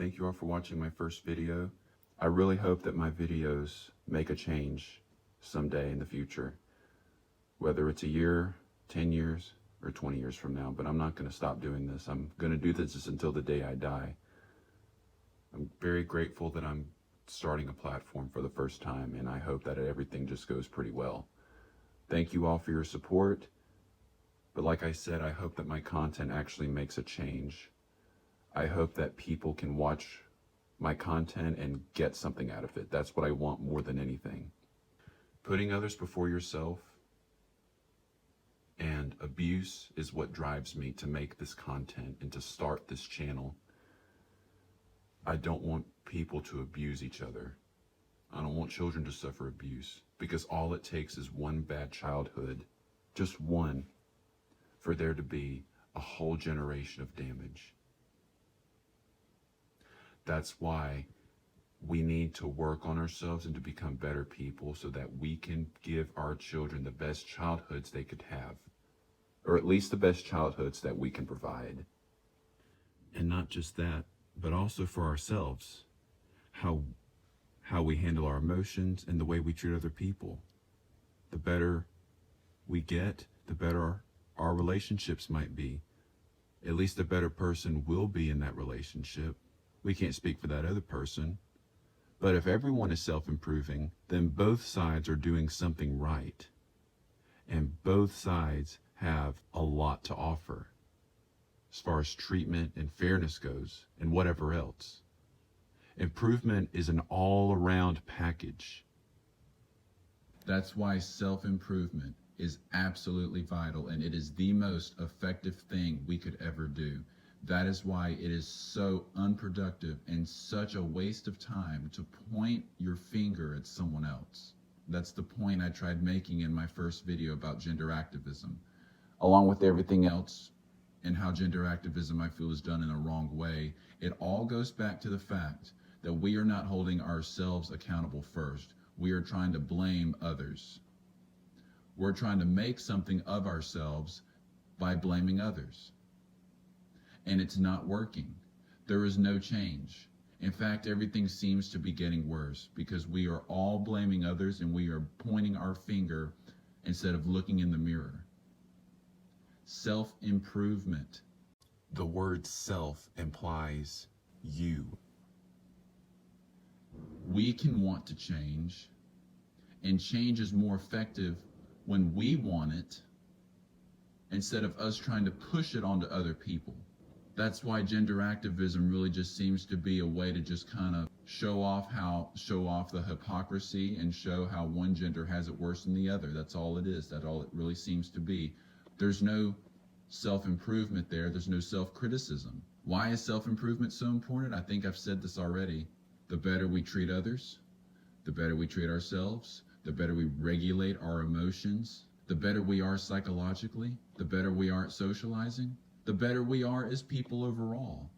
Thank you all for watching my first video. I really hope that my videos make a change someday in the future, whether it's a year, 10 years, or 20 years from now. But I'm not going to stop doing this. I'm going to do this until the day I die. I'm very grateful that I'm starting a platform for the first time, and I hope that everything just goes pretty well. Thank you all for your support. But like I said, I hope that my content actually makes a change. I hope that people can watch my content and get something out of it. That's what I want more than anything. Putting others before yourself and abuse is what drives me to make this content and to start this channel. I don't want people to abuse each other. I don't want children to suffer abuse, because all it takes is one bad childhood, just one, for there to be a whole generation of damage. That's why we need to work on ourselves and to become better people so that we can give our children the best childhoods they could have, or at least the best childhoods that we can provide. And not just that, but also for ourselves, how we handle our emotions and the way we treat other people. The better we get, the better our relationships might be. At least a better person will be in that relationship. We can't speak for that other person. But if everyone is self-improving, then both sides are doing something right. And both sides have a lot to offer as far as treatment and fairness goes, and whatever else. Improvement is an all-around package. That's why self-improvement is absolutely vital, and it is the most effective thing we could ever do. That is why it is so unproductive and such a waste of time to point your finger at someone else. That's the point I tried making in my first video about gender activism, along with everything else and how gender activism I feel is done in a wrong way. It all goes back to the fact that we are not holding ourselves accountable first. We are trying to blame others. We're trying to make something of ourselves by blaming others. And it's not working. There is no change. In fact, everything seems to be getting worse because we are all blaming others and we are pointing our finger instead of looking in the mirror. Self-improvement. The word self implies you. We can want to change, and change is more effective when we want it instead of us trying to push it onto other people. That's why gender activism really just seems to be a way to just kind of show off the hypocrisy and show how one gender has it worse than the other. That's all it is. That's all it really seems to be. There's no self-improvement there. There's no self-criticism. Why is self-improvement so important? I think I've said this already. The better we treat others, the better we treat ourselves, the better we regulate our emotions, the better we are psychologically, the better we are at socializing, the better we are as people overall.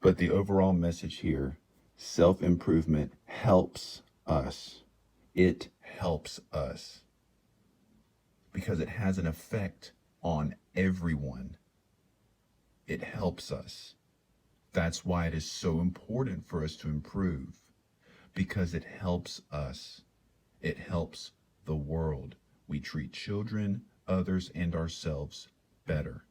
But the overall message here, self-improvement helps us. It helps us because it has an effect on everyone. It helps us. That's why it is so important for us to improve, because it helps us. It helps the world. We treat children, others, and ourselves better.